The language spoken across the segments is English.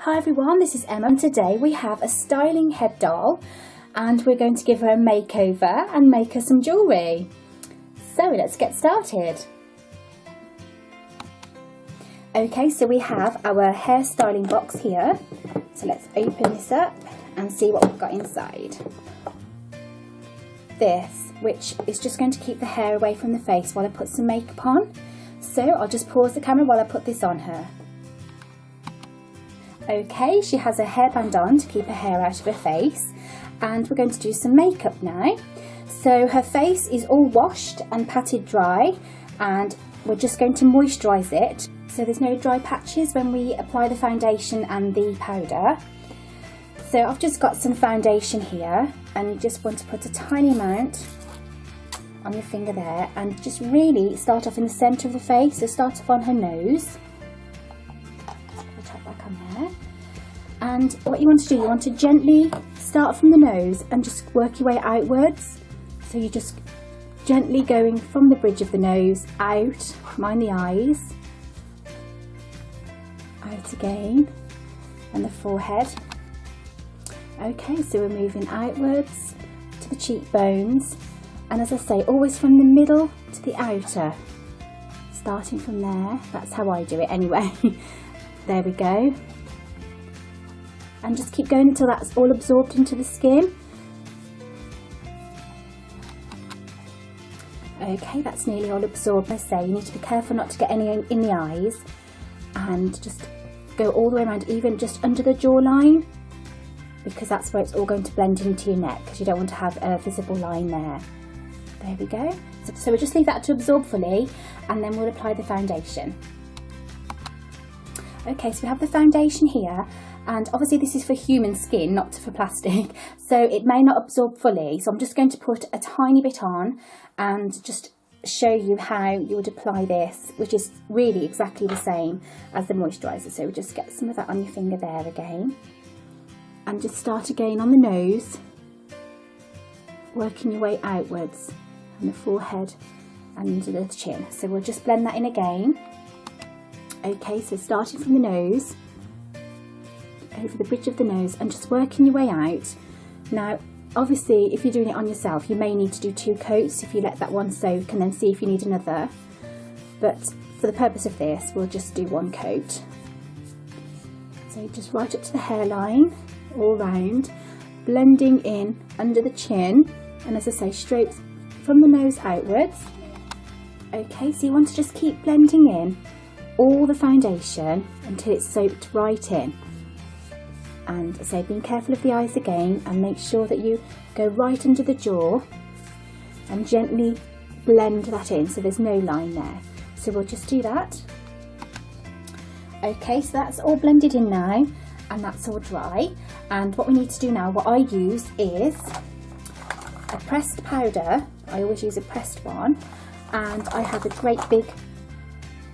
Hi everyone, this is Emma and today we have a styling head doll and we're going to give her a makeover and make her some jewellery. So let's get started. Okay, so we have our hairstyling box here. So let's open this up and see what we've got inside. This, which is just going to keep the hair away from the face while I put some makeup on. So I'll just pause the camera while I put this on her. Okay, she has a hairband on to keep her hair out of her face, and we're going to do some makeup now. So her face is all washed and patted dry, and we're just going to moisturise it so there's no dry patches when we apply the foundation and the powder. So I've just got some foundation here, and you just want to put a tiny amount on your finger there and just really start off in the centre of the face. So start off on her nose. Back on there, and what you want to do, you want to gently start from the nose and just work your way outwards. So you're just gently going from the bridge of the nose out, mind the eyes, out again, and the forehead. Okay, so we're moving outwards to the cheekbones, and as I say, always from the middle to the outer, starting from there. That's how I do it anyway. There we go, and just keep going until that's all absorbed into the skin. Okay, that's nearly all absorbed. I say you need to be careful not to get any in the eyes, and just go all the way around, even just under the jawline, because that's where it's all going to blend into your neck, because you don't want to have a visible line there. There we go. So we'll just leave that to absorb fully, and then we'll apply the foundation. Okay, so we have the foundation here, and obviously this is for human skin, not for plastic, so it may not absorb fully. So I'm just going to put a tiny bit on and just show you how you would apply this, which is really exactly the same as the moisturiser. So just get some of that on your finger there again, and just start again on the nose, working your way outwards, and the forehead and into the chin. So we'll just blend that in again. Okay, so starting from the nose, over the bridge of the nose, and just working your way out. Now, obviously, if you're doing it on yourself, you may need to do 2 coats if you let that one soak and then see if you need another. But for the purpose of this, we'll just do 1 coat. So just right up to the hairline, all round, blending in under the chin, and as I say, straight from the nose outwards. Okay, so you want to just keep blending in all the foundation until it's soaked right in, and so being careful of the eyes again, and make sure that you go right under the jaw and gently blend that in so there's no line there. So we'll just do that. Okay, so that's all blended in now, and that's all dry, and what we need to do now, what I use is a pressed powder. I always use a pressed one, and I have a great big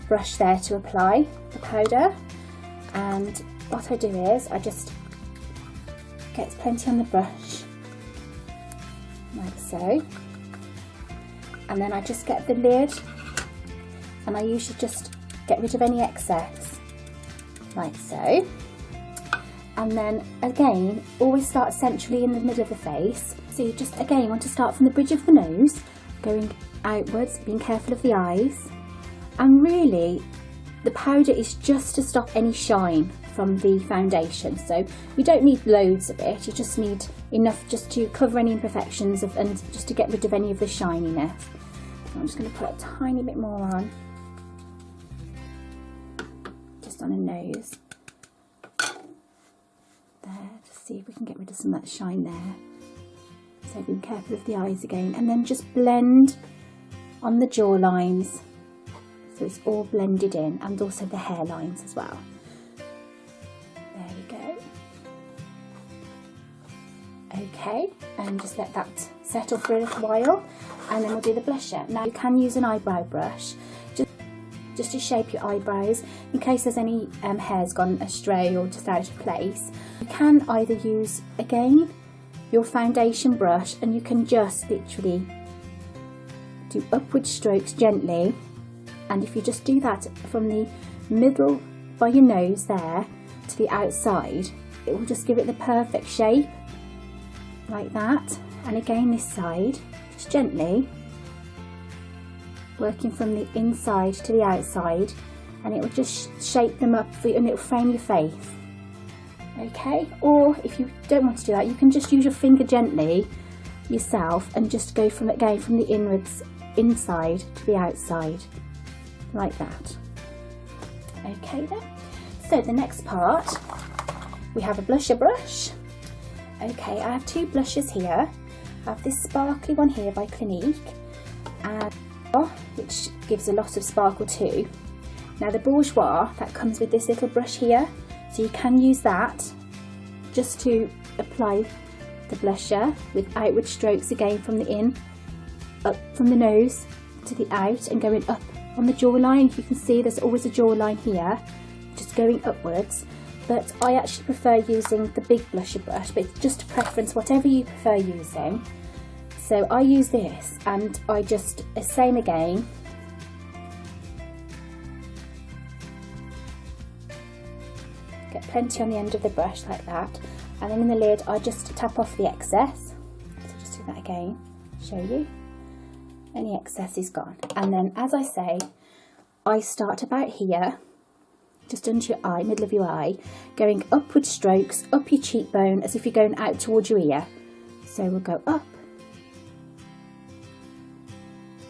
brush there to apply the powder, and what I do is I just get plenty on the brush like so, and then I just get the lid, and I usually just get rid of any excess like so, and then again always start centrally in the middle of the face. So you just again want to start from the bridge of the nose, going outwards, being careful of the eyes. And really, the powder is just to stop any shine from the foundation. So you don't need loads of it, you just need enough just to cover any imperfections and just to get rid of any of the shininess. So I'm just going to put a tiny bit more on, just on her nose. There, just see if we can get rid of some of that shine there. So being careful of the eyes again, and then just blend on the jaw lines. So it's all blended in, and also the hairlines as well. There we go. Okay, and just let that settle for a little while, and then we'll do the blusher. Now you can use an eyebrow brush just to shape your eyebrows in case there's any hairs gone astray or just out of place. You can either use again your foundation brush, and you can just literally do upward strokes gently. And if you just do that from the middle by your nose there to the outside, it will just give it the perfect shape, like that. And again this side, just gently working from the inside to the outside, and it will just shape them up for you, and it will frame your face. Okay, or if you don't want to do that, you can just use your finger gently yourself and just go from the inwards, inside to the outside, like that. Okay then, so the next part, we have a blusher brush. Okay, I have two blushes here. I have this sparkly one here by Clinique, and which gives a lot of sparkle too. Now the Bourjois, that comes with this little brush here, so you can use that just to apply the blusher with outward strokes, again from the in, up from the nose to the out, and going up on the jawline. You can see there's always a jawline here, just going upwards. But I actually prefer using the big blusher brush, but it's just a preference, whatever you prefer using. So I use this, and I just, same again, get plenty on the end of the brush like that, and then in the lid I just tap off the excess. So just do that again, show you. Any excess is gone. And then, as I say, I start about here, just under your eye, middle of your eye, going upward strokes, up your cheekbone, as if you're going out towards your ear. So we'll go up,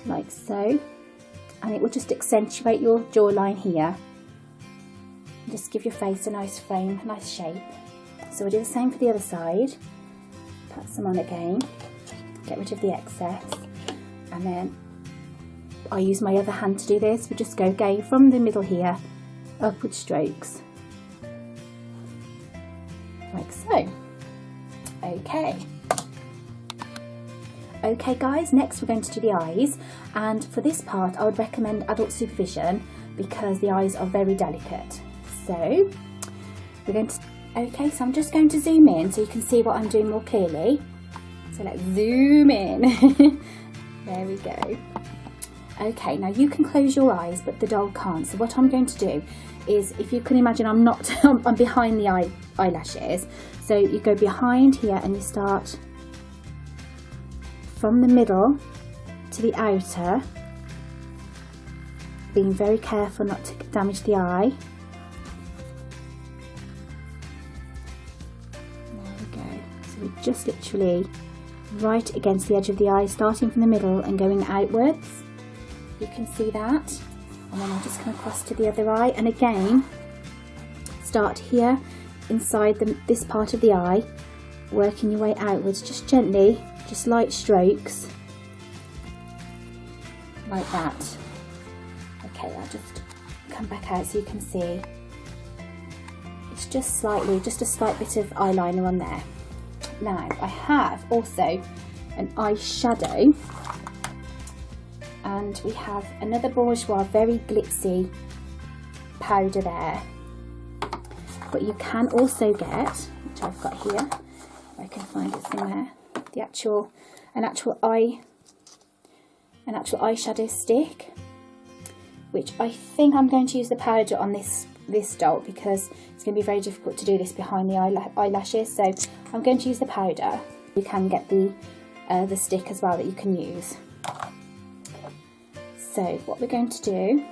like so, and it will just accentuate your jawline here. Just give your face a nice frame, a nice shape. So we'll do the same for the other side. Pat some on again, get rid of the excess, and then I use my other hand to do this. We just go again from the middle here, upward strokes, like so. Okay guys, next we're going to do the eyes, and for this part I would recommend adult supervision because the eyes are very delicate. So we're going to, okay, so I'm just going to zoom in so you can see what I'm doing more clearly. So let's zoom in. There we go. Okay, now you can close your eyes, but the doll can't. So what I'm going to do is, if you can imagine, I'm behind the eyelashes. So you go behind here and you start from the middle to the outer, being very careful not to damage the eye. There we go. So we're just literally right against the edge of the eye, starting from the middle and going outwards. You can see that. And then I'm just going to cross to the other eye, and again start here inside this part of the eye, working your way outwards, just gently, just light strokes like that. Okay, I'll just come back out so you can see. It's just slightly, just a slight bit of eyeliner on there. Now I have also an eyeshadow, and we have another Bourjois very glitzy powder there, but you can also get, which I've got here, if I can find it somewhere, an actual eyeshadow stick, which I think I'm going to use the powder on this doll because it's going to be very difficult to do this behind the eyelashes. So I'm going to use the powder. You can get the stick as well that you can use. So what we're going to do,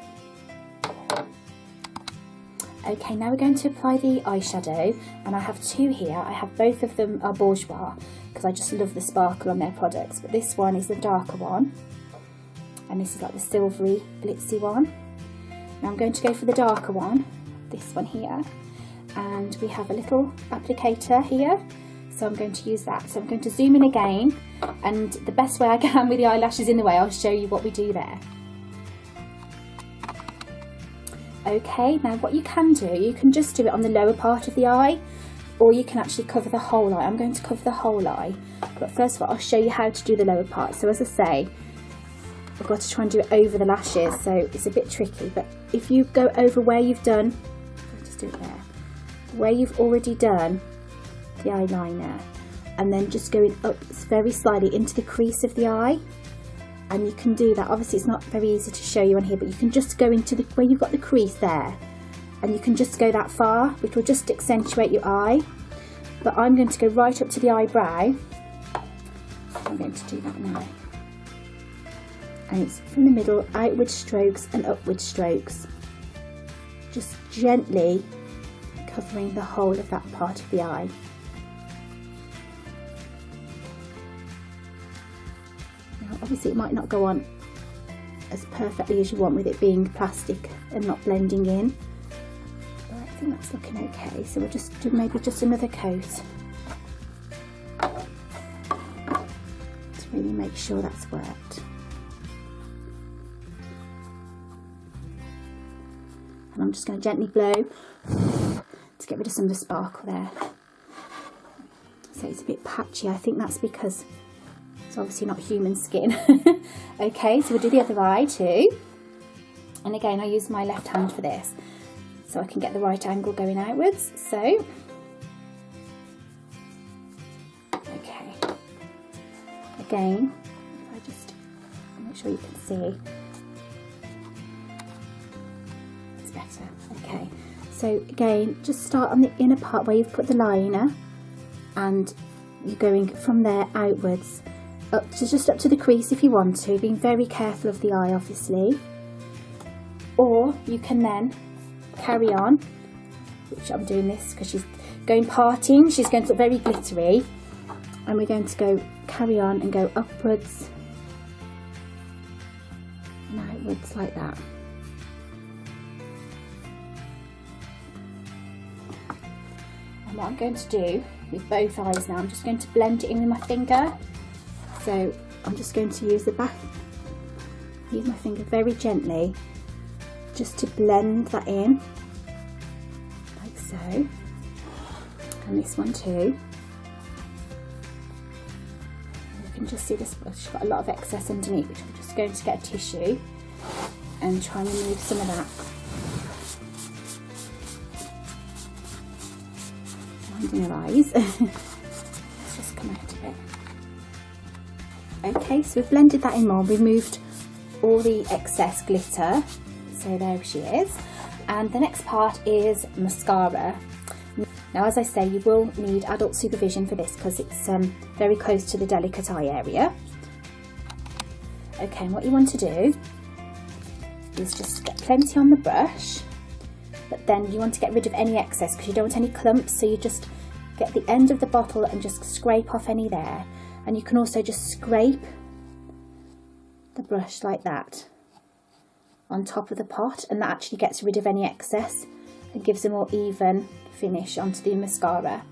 okay, now we're going to apply the eyeshadow, and I have two here. I have both of them are Bourjois because I just love the sparkle on their products, but this one is the darker one, and this is like the silvery glitzy one. Now I'm going to go for the darker one, this one here, and we have a little applicator here, so I'm going to use that. So I'm going to zoom in again, and the best way I can with the eyelashes in the way, I'll show you what we do there. Okay, now what you can do, you can just do it on the lower part of the eye, or you can actually cover the whole eye. I'm going to cover the whole eye, but first of all I'll show you how to do the lower part. So as I say, I've got to try and do it over the lashes, so it's a bit tricky, but if you go over where you've done, I'll just do it there, where you've already done the eyeliner, and then just going up very slightly into the crease of the eye. And you can do that, obviously it's not very easy to show you on here, but you can just go into where you've got the crease there, and you can just go that far, which will just accentuate your eye. But I'm going to go right up to the eyebrow. I'm going to do that now. And it's from the middle, outward strokes and upward strokes. Just gently covering the whole of that part of the eye. Now obviously it might not go on as perfectly as you want with it being plastic and not blending in. But I think that's looking okay. So we'll just do maybe just another coat to really make sure that's worked. And I'm just going to gently blow to get rid of some of the sparkle there. So it's a bit patchy. I think that's because it's obviously not human skin. Okay, so we'll do the other eye too. And again, I use my left hand for this, so I can get the right angle going outwards. So, okay. Again, if I just make sure you can see. Better. Okay, so again, just start on the inner part where you've put the liner, and you're going from there outwards up to just up to the crease if you want to, being very careful of the eye obviously. Or you can then carry on, which I'm doing this because she's going partying, she's going to look very glittery, and we're going to go carry on and go upwards and outwards like that. And what I'm going to do with both eyes now, I'm just going to blend it in with my finger. So I'm just going to use my finger very gently just to blend that in, like so. And this one too. And you can just see this, she's got a lot of excess underneath, which I'm just going to get a tissue and try and remove some of that. In her eyes. Let's just come out of it. Okay, so we've blended that in more, removed all the excess glitter, so there she is. And the next part is mascara. Now as I say, you will need adult supervision for this because it's very close to the delicate eye area. Okay, and what you want to do is just get plenty on the brush, but then you want to get rid of any excess because you don't want any clumps, so you just get the end of the bottle and just scrape off any there. And you can also just scrape the brush like that on top of the pot, and that actually gets rid of any excess and gives a more even finish onto the mascara.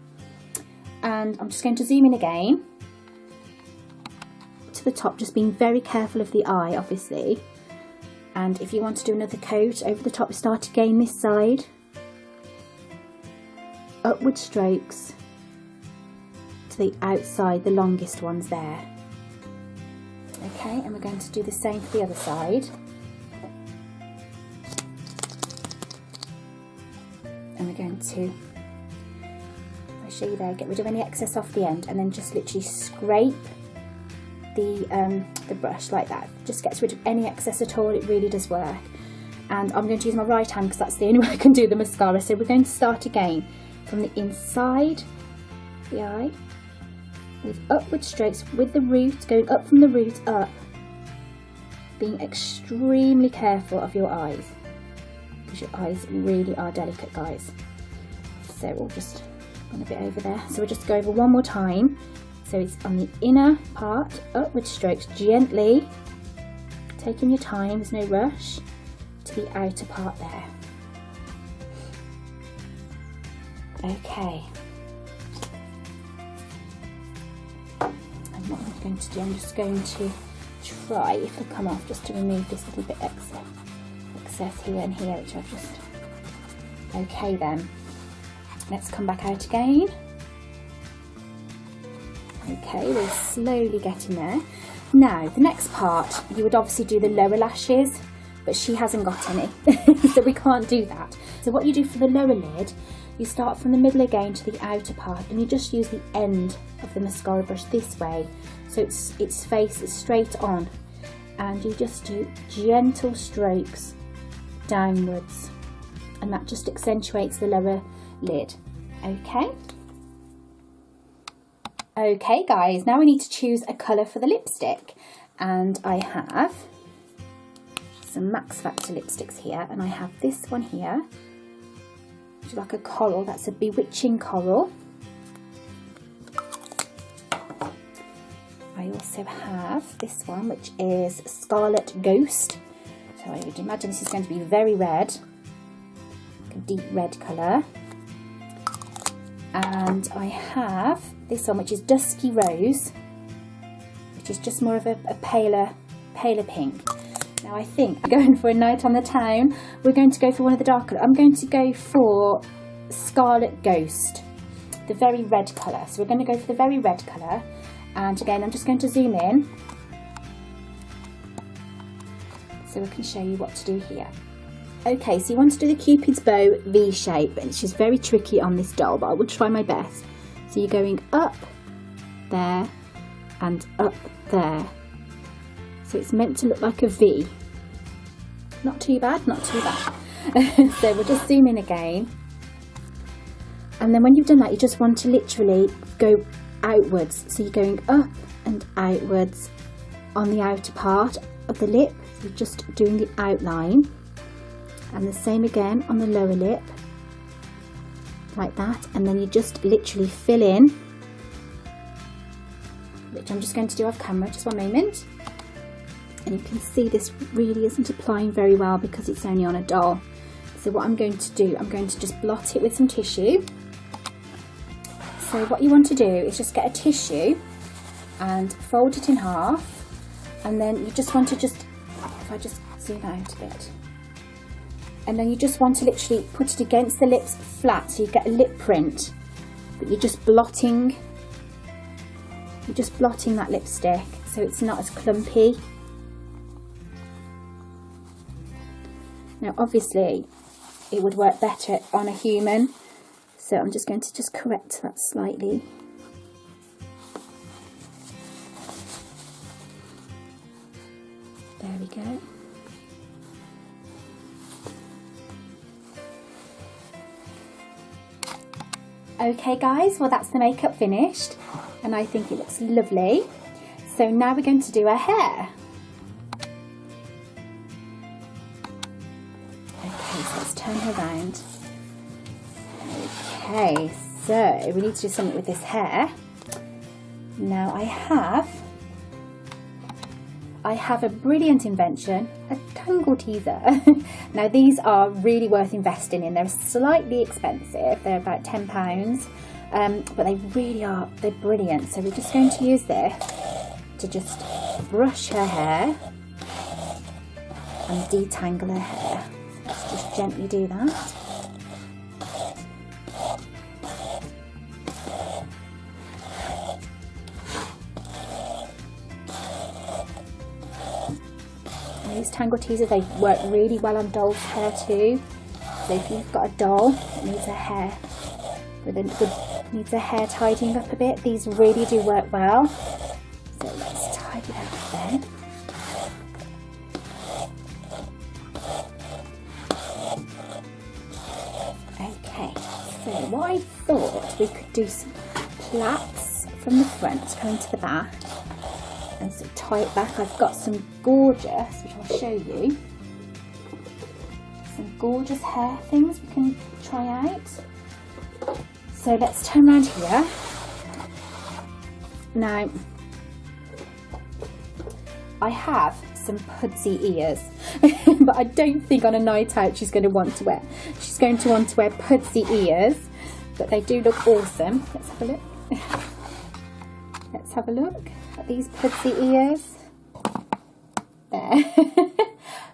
And I'm just going to zoom in again to the top, just being very careful of the eye obviously. And if you want to do another coat over the top, start again this side, upward strokes to the outside, the longest ones there. Okay, and we're going to do the same for the other side. And we're going to, I'll show you there, get rid of any excess off the end, and then just literally scrape the brush like that. Just gets rid of any excess at all. It really does work. And I'm going to use my right hand because that's the only way I can do the mascara. So we're going to start again from the inside the eye with upward strokes with the root, going up from the root up, being extremely careful of your eyes because your eyes really are delicate, guys. So we'll just run a bit over there. So we'll just go over one more time. So it's on the inner part, upward strokes gently, taking your time, there's no rush, to the outer part there. Okay. And what I'm going to do, I'm just going to try, if it'll come off, just to remove this little bit excess here and here, which I've just... Okay then, let's come back out again. Okay, we're slowly getting there. Now, the next part, you would obviously do the lower lashes, but she hasn't got any, so we can't do that. So what you do for the lower lid, you start from the middle again to the outer part, and you just use the end of the mascara brush this way, so its face is straight on, and you just do gentle strokes downwards and that just accentuates the lower lid. Okay guys, now we need to choose a colour for the lipstick, and I have some Max Factor lipsticks here, and I have this one here, which is like a coral. That's a Bewitching Coral. I also have this one, which is Scarlet Ghost. So I would imagine this is going to be very red, like a deep red colour. And I have this one, which is Dusky Rose, which is just more of a paler pink. Now I think I'm going for a night on the town. We're going to go for one of the darker. I'm going to go for Scarlet Ghost, the very red colour. So we're going to go for the very red colour. And again, I'm just going to zoom in so we can show you what to do here. Okay, so you want to do the Cupid's bow V shape, and it's just very tricky on this doll, but I will try my best. So you're going up there and up there. So it's meant to look like a V. Not too bad, not too bad. So we'll just zoom in again. And then when you've done that, you just want to literally go outwards. So you're going up and outwards on the outer part of the lip. So you're just doing the outline. And the same again on the lower lip, like that. And then you just literally fill in, which I'm just going to do off camera, just one moment. And you can see this really isn't applying very well because it's only on a doll. So what I'm going to do, I'm going to just blot it with some tissue. So what you want to do is just get a tissue and fold it in half, and then you just want to if I just zoom out a bit, and then you just want to literally put it against the lips flat, so you get a lip print, but you're just blotting that lipstick so it's not as clumpy. Now obviously it would work better on a human, so I'm just going to correct that slightly. There we go. Okay guys, well that's the makeup finished, and I think it looks lovely. So now we're going to do her hair. Okay, so let's turn her around. Okay, so we need to do something with this hair. Now I have a brilliant invention, a tangle teaser. Now these are really worth investing in. They're slightly expensive, they're about £10, but they really are, they're brilliant. So we're just going to use this to just brush her hair and detangle her hair. So let's just gently do that. These tangle teasers, they work really well on dolls' hair too. So if you've got a doll that needs a hair tidying up a bit, these really do work well. So let's tidy that up then. Okay, so what I thought we could do some plaits from the front coming to the back, and so tie it back. I've got some gorgeous, which I'll show you, some gorgeous hair things we can try out. So let's turn around here. Now, I have some pudsey ears, but I don't think on a night out she's going to want to wear. She's going to want to wear pudsey ears, but they do look awesome. Let's have a look. Let's have a look at these pudsey ears. There.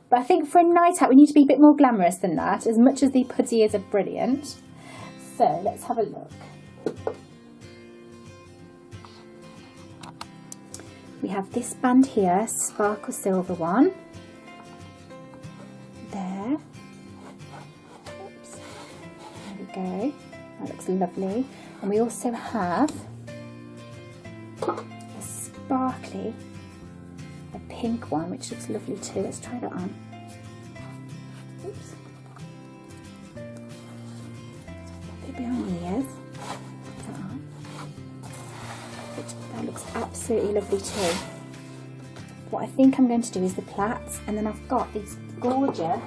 But I think for a night out we need to be a bit more glamorous than that, as much as the pudsey ears are brilliant. So let's have a look. We have this band here, sparkle silver one. There. Oops. There we go. That looks lovely. And we also have a sparkly, a pink one, which looks lovely too. Let's try that on. Oops. bit behind the ears. That looks absolutely lovely too. What I think I'm going to do is the plaits, and then I've got these gorgeous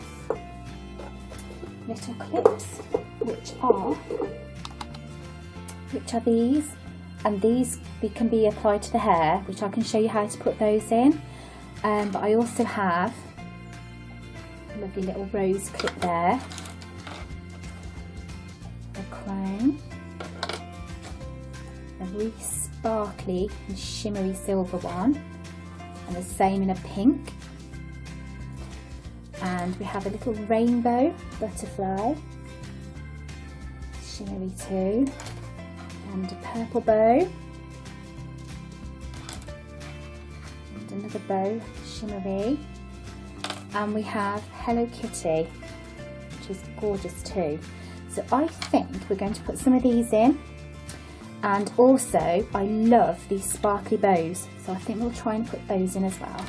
little clips, which are these, and these can be applied to the hair, which I can show you how to put those in. But I also have a lovely little rose clip there, a crown, a really sparkly and shimmery silver one, and the same in a pink. And we have a little rainbow butterfly, shimmery too, and a purple bow, and another bow, shimmery, and we have Hello Kitty, which is gorgeous too. So I think we're going to put some of these in, and also I love these sparkly bows, so I think we'll try and put those in as well.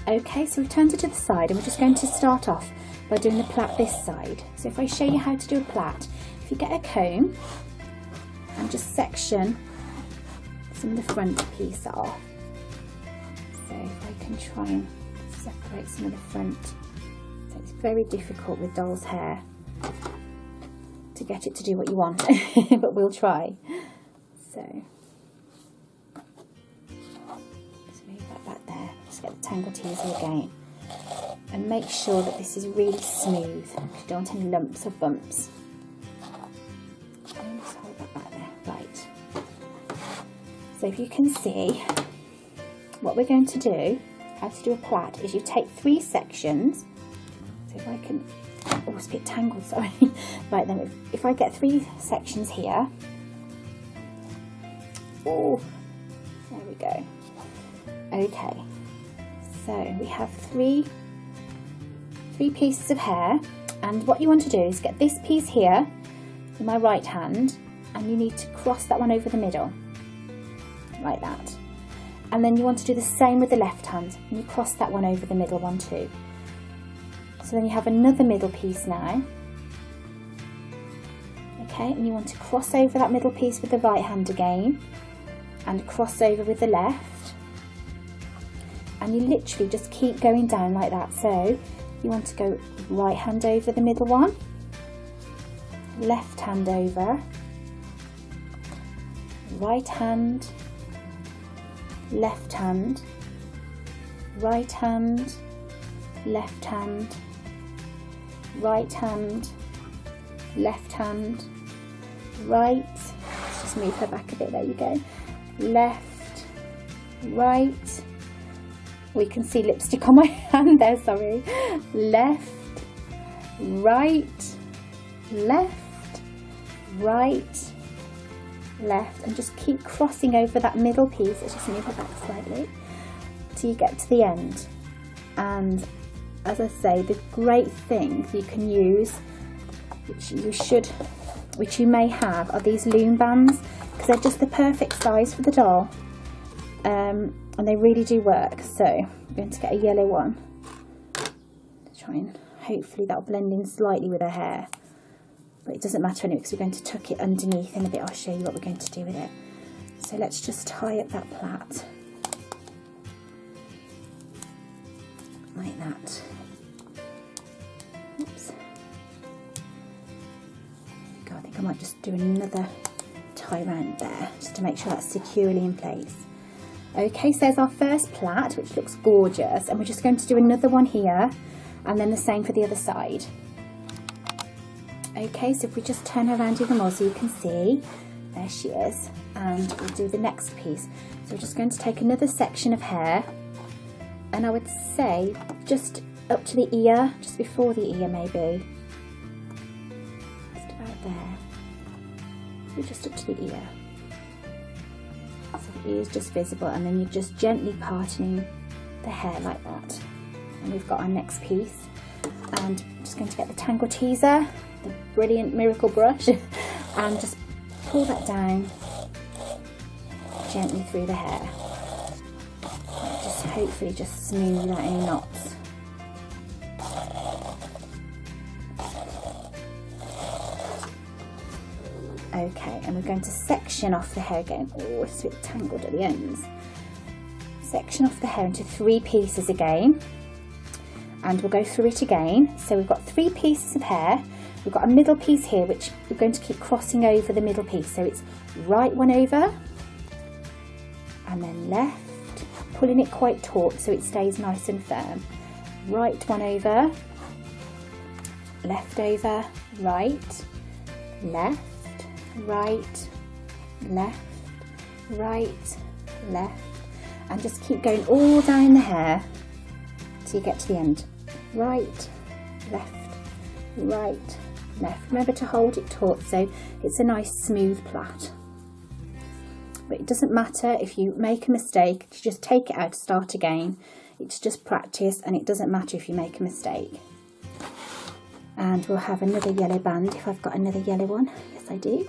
Okay, so we've turned it to the side, and we're just going to start off by doing the plait this side. So if I show you how to do a plait, if you get a comb and just section some of the front piece off. So if I can try and separate some of the front. So it's very difficult with doll's hair to get it to do what you want, but we'll try. So just move that back there. Just get the tangle teaser again, and make sure that this is really smooth. You don't want any lumps or bumps. And just hold that back there. Right. So if you can see, what we're going to do, how to do a plait, is you take 3 sections. So if I can, oh, it's a bit tangled, sorry. Right then, if I get 3 sections here, oh, there we go. Okay, so we have three pieces of hair, and what you want to do is get this piece here in my right hand, and you need to cross that one over the middle, like that. And then you want to do the same with the left hand, and you cross that one over the middle one too. So then you have another middle piece now. Okay, and you want to cross over that middle piece with the right hand again, and cross over with the left. And you literally just keep going down like that. So you want to go right hand over the middle one, left hand over, right hand, left hand, right hand, left hand, right hand, left hand, right, let's just move her back a bit, there you go, left, right, we can see lipstick on my hand there, sorry, left, right, left, right, left, and just keep crossing over that middle piece. Let's just move it back slightly till you get to the end. And as I say, the great thing you can use, which you may have, are these loom bands, because they're just the perfect size for the doll, and they really do work. So I'm going to get a yellow one to try and hopefully that'll blend in slightly with her hair. But it doesn't matter anyway, because we're going to tuck it underneath in a bit. I'll show you what we're going to do with it. So let's just tie up that plait like that. Oops. I think I might just do another tie round there, just to make sure that's securely in place. Okay, so there's our first plait, which looks gorgeous, and we're just going to do another one here, and then the same for the other side. Okay, so if we just turn her around even more so you can see, there she is, and we'll do the next piece. So we're just going to take another section of hair, and I would say just up to the ear, just before the ear maybe, just about there, so just up to the ear, so the ear is just visible, and then you're just gently parting the hair like that. And we've got our next piece, and I'm just going to get the tangle teaser, the brilliant miracle brush, and just pull that down gently through the hair. Just hopefully just smooth out any knots. Okay, and we're going to section off the hair again. Oh, it's a bit tangled at the ends. Section off the hair into 3 pieces again, and we'll go through it again. So we've got 3 pieces of hair. We've got a middle piece here, which we're going to keep crossing over the middle piece. So it's right one over, and then left, pulling it quite taut so it stays nice and firm. Right one over, left over, right, left, right, left, right, left, and just keep going all down the hair till you get to the end. Right, left, right, left. Remember to hold it taut so it's a nice smooth plait. But it doesn't matter if you make a mistake, you just take it out, start again. It's just practice, and it doesn't matter if you make a mistake. And we'll have another yellow band if I've got another yellow one. Yes, I do.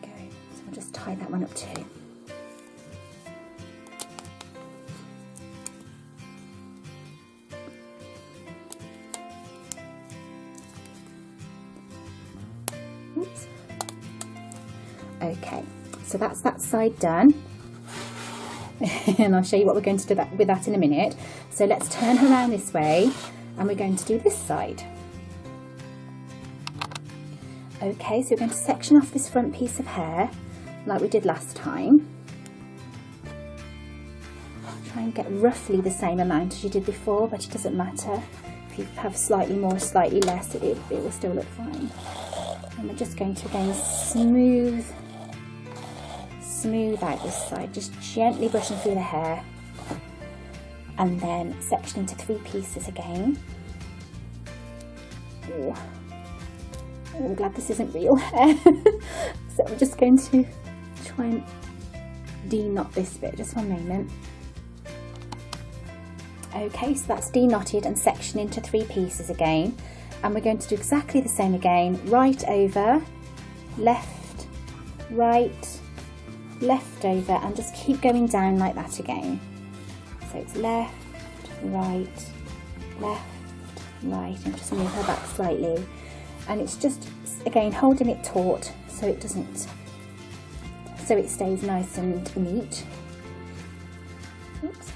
There we go. So I'll just tie that one up too. Oops. Okay, so that's that side done. And I'll show you what we're going to do with that in a minute. So let's turn her around this way, and we're going to do this side. Okay, so we're going to section off this front piece of hair like we did last time. Try and get roughly the same amount as you did before, but it doesn't matter. If you have slightly more, slightly less, it will still look fine. And we're just going to again smooth out this side, just gently brushing through the hair, and then section into 3 pieces again. Oh, I'm glad this isn't real hair. So I'm just going to try and de-knot this bit, just one moment. Okay, so that's de-knotted and sectioned into 3 pieces again, and we're going to do exactly the same again. Right over, left, right, left over, and just keep going down like that again. So it's left, right, left, right, and just move her back slightly. And it's just again holding it taut so it doesn't, so it stays nice and neat. Oops.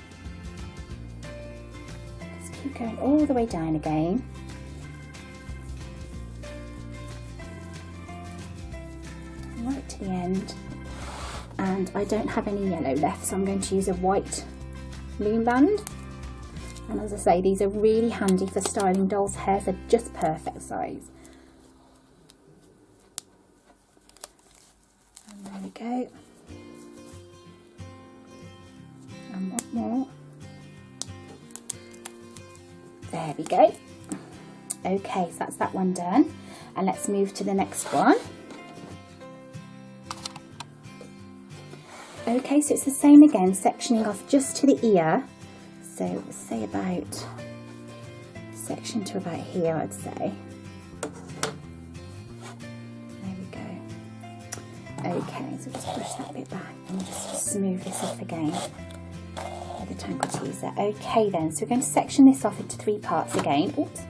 Just keep going all the way down again. Right to the end. And I don't have any yellow left, so I'm going to use a white loom band. And as I say, these are really handy for styling dolls' hair. They're just perfect size. And there we go. And one more. There we go. Okay, so that's that one done. And let's move to the next one. Okay, so it's the same again, sectioning off just to the ear. So say about, section to about here, I'd say. There we go. Okay, so just push that bit back and just smooth this off again with the tangle teaser. Okay then, so we're going to section this off into 3 parts again. Oops.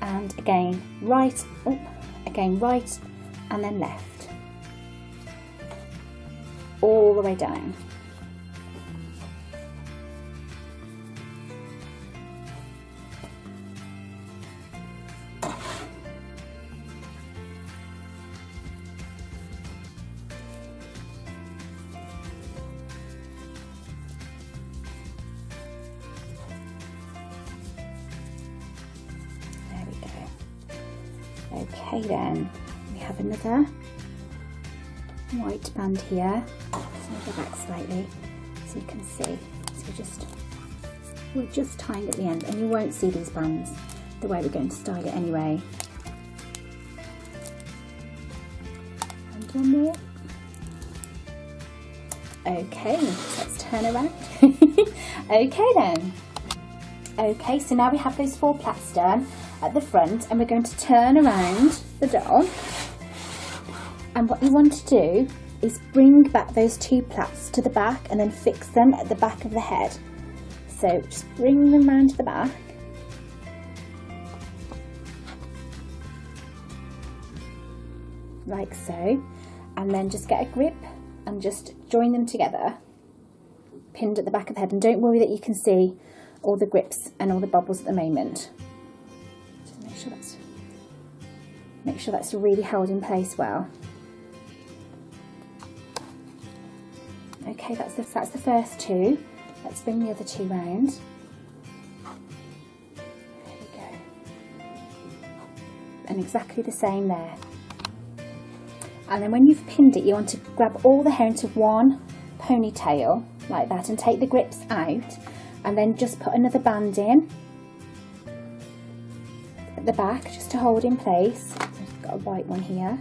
And again, right, again, right, and then left, all the way down. There we go. Okay then. Have another white band here, so I'll go back slightly so you can see. So we're just tying at the end, and you won't see these bands the way we're going to style it anyway. And one more. Okay, let's turn around. Okay then. Okay, so now we have those 4 plaits done at the front, and we're going to turn around the doll. And what you want to do is bring back those 2 plaits to the back and then fix them at the back of the head. So just bring them round to the back like so, and then just get a grip and just join them together, pinned at the back of the head. And don't worry that you can see all the grips and all the bubbles at the moment. Just make sure that's really held in place well. Okay, that's the first two. Let's bring the other two round. There we go. And exactly the same there. And then when you've pinned it, you want to grab all the hair into one ponytail like that and take the grips out, and then just put another band in at the back just to hold in place. I've got a white one here.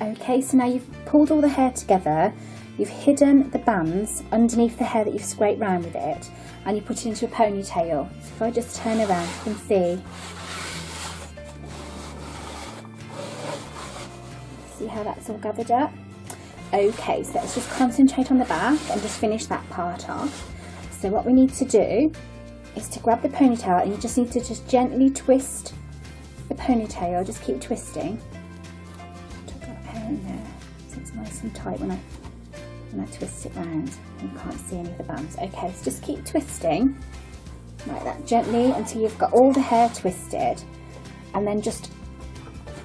Okay, so now you've pulled all the hair together, you've hidden the bands underneath the hair that you've scraped round with it, and you put it into a ponytail. So if I just turn around, you can see how that's all gathered up. Okay, so let's just concentrate on the back and just finish that part off. So what we need to do is to grab the ponytail, and you just need to just gently twist the ponytail, just keep twisting. I've got hair in there, so it's nice and tight when I twist it round. You can't see any of the bands. Okay, so just keep twisting like that gently until you've got all the hair twisted, and then just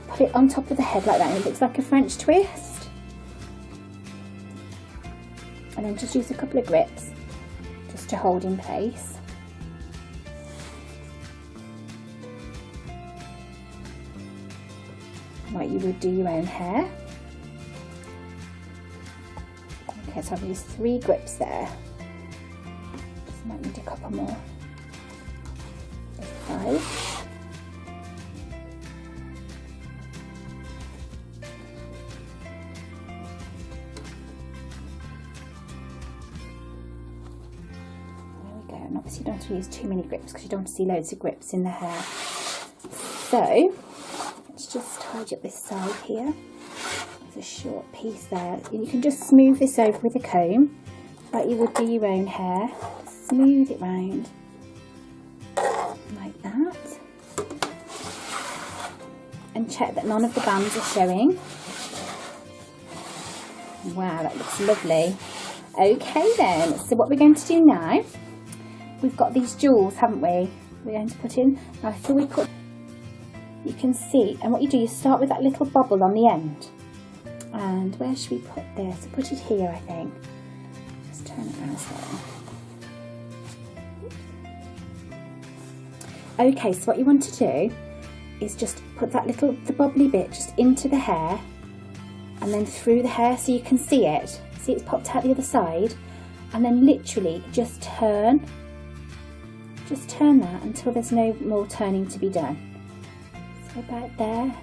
put it on top of the head like that, and it looks like a French twist. And then just use a couple of grips just to hold in place. Like you would do your own hair. Okay, so I've used 3 grips there. Just might need a couple more. 5. And obviously you don't have to use too many grips because you don't want to see loads of grips in the hair. So let's just tidy up this side here. There's a short piece there. You can just smooth this over with a comb like you would do your own hair. Smooth it round like that, and check that none of the bands are showing. Wow, that looks lovely. Okay then, so what we're going to do now, we've got these jewels, haven't we? We're going to put in. Now, so we put, you can see, and what you do, you start with that little bubble on the end. And where should we put this? Put it here, I think. Just turn it around so. Okay, so what you want to do is just put that the bubbly bit just into the hair, and then through the hair so you can see it. See, it's popped out the other side, and then literally just turn that until there's no more turning to be done. So about there,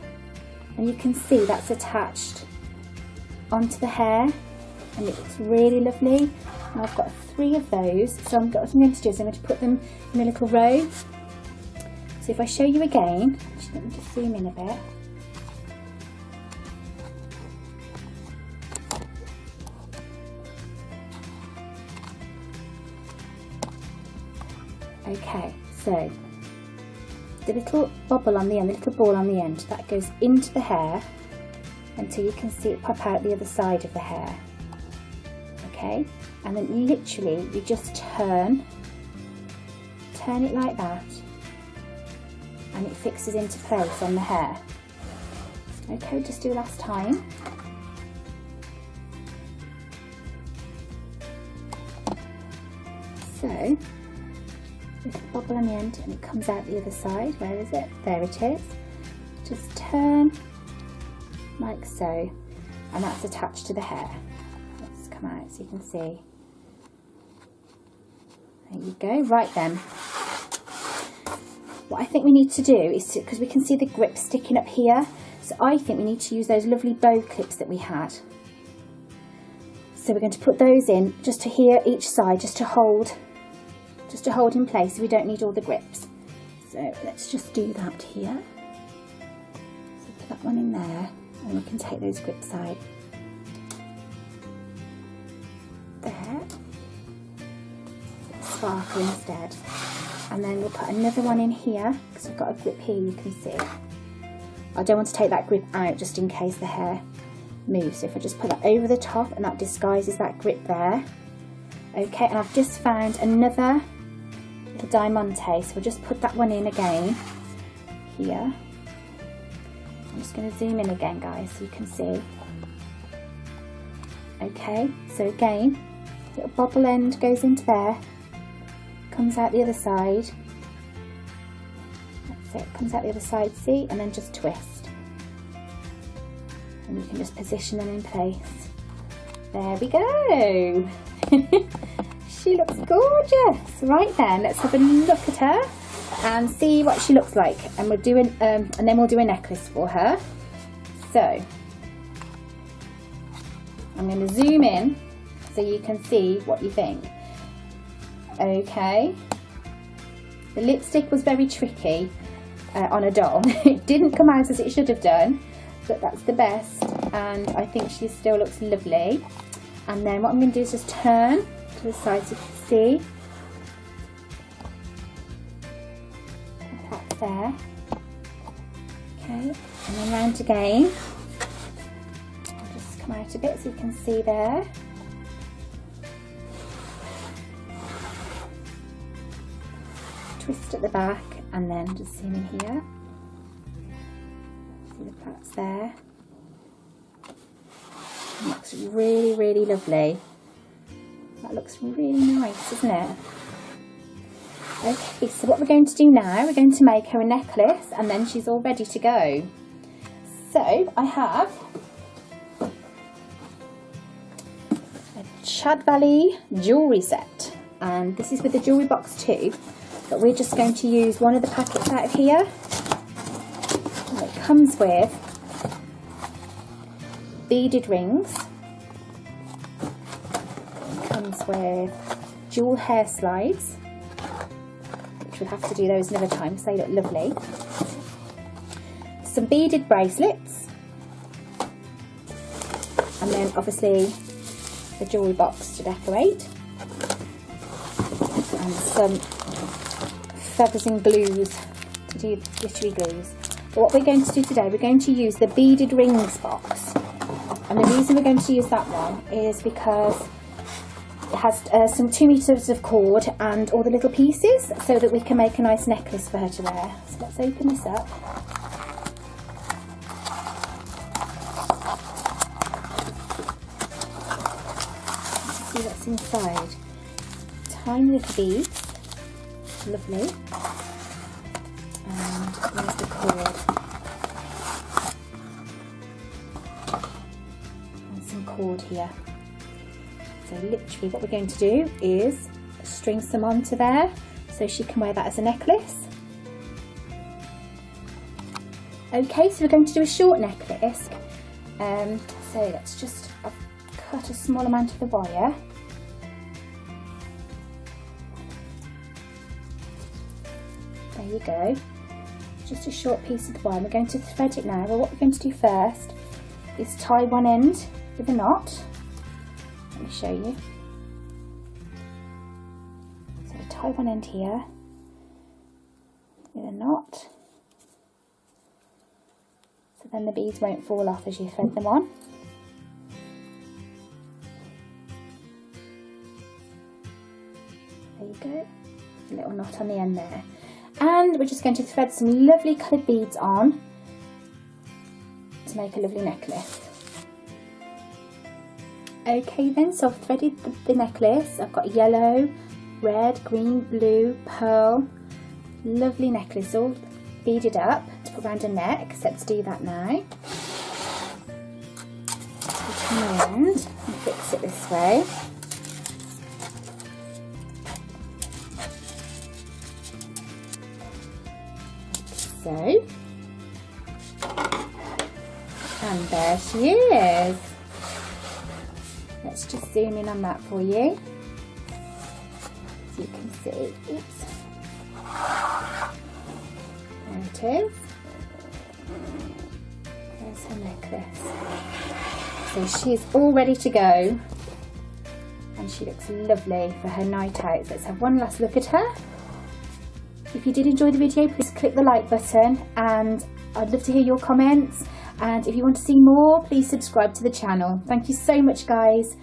and you can see that's attached onto the hair, and it looks really lovely. Now I've got 3 of those, so what I'm going to do is I'm going to put them in a little row. So if I show you again, actually, let me just zoom in a bit. Okay, so the little bubble on the end, the little ball on the end, that goes into the hair until you can see it pop out the other side of the hair. Okay, and then literally you just turn it like that, and it fixes into place on the hair. Okay, just do last time. So there's a bubble on the end and it comes out the other side. Where is it? There it is. Just turn like so, and that's attached to the hair. Let's come out so you can see. There you go. Right then, what I think we need to do is because we can see the grip sticking up here, so I think we need to use those lovely bow clips that we had. So we're going to put those in just to here each side, just to hold in place, so we don't need all the grips. So let's just do that here. So put that one in there, and we can take those grips out. There. Sparkle instead. And then we'll put another one in here, because I've got a grip here, you can see. I don't want to take that grip out just in case the hair moves. So if I just put that over the top, and that disguises that grip there. Okay, and I've just found another little diamante, so we'll just put that one in again here. I'm just going to zoom in again, guys, so you can see. Okay, so again, little bobble end goes into there, comes out the other side. That's it, comes out the other side, see, and then just twist. And you can just position them in place. There we go. She looks gorgeous. Right then, let's have a look at her and see what she looks like. And we'll do and then we'll do a necklace for her. So I'm going to zoom in so you can see what you think. Okay. The lipstick was very tricky on a doll. It didn't come out as it should have done, but that's the best. And I think she still looks lovely. And then what I'm going to do is just turn to the side so you can see. That's there. Okay, and then round again. I'll just come out a bit so you can see there. Twist at the back and then just zoom in here. See the plaits there. It looks really, really lovely. That looks really nice, isn't it? Okay, so what we're going to do now, we're going to make her a necklace and then she's all ready to go. So I have a Chad Valley jewellery set, and this is with the jewellery box too, but we're just going to use one of the packets out of here. And it comes with beaded rings, it comes with jewel hair slides, which we'll have to do those another time because they look lovely, some beaded bracelets, and then obviously the jewellery box to decorate, and some feathers and glues to do glittery glues. But what we're going to do today, we're going to use the beaded rings box. And the reason we're going to use that one is because it has some 2 meters of cord and all the little pieces so that we can make a nice necklace for her to wear. So let's open this up. Let's see what's inside. Tiny little beads. Lovely. And there's the cord. Cord here. So literally what we're going to do is string some onto there so she can wear that as a necklace. Okay, so we're going to do a short necklace. So let's just, I've cut a small amount of the wire. There you go. Just a short piece of the wire. We're going to thread it now. Well, what we're going to do first is tie one end with a knot. Let me show you. So tie one end here with a knot, so then the beads won't fall off as you thread them on. There you go, a little knot on the end there. And we're just going to thread some lovely coloured beads on to make a lovely necklace. Okay then, so I've threaded the necklace. I've got yellow, red, green, blue, pearl. Lovely necklace, all beaded up to put around her neck. So let's do that now. So turn around and fix it this way. So, and there she is. Let's just zoom in on that for you, so you can see. Oops. There it is. There's her necklace. So she's all ready to go, and she looks lovely for her night out. So let's have one last look at her. If you did enjoy the video, please click the like button, and I'd love to hear your comments. And if you want to see more, please subscribe to the channel. Thank you so much, guys.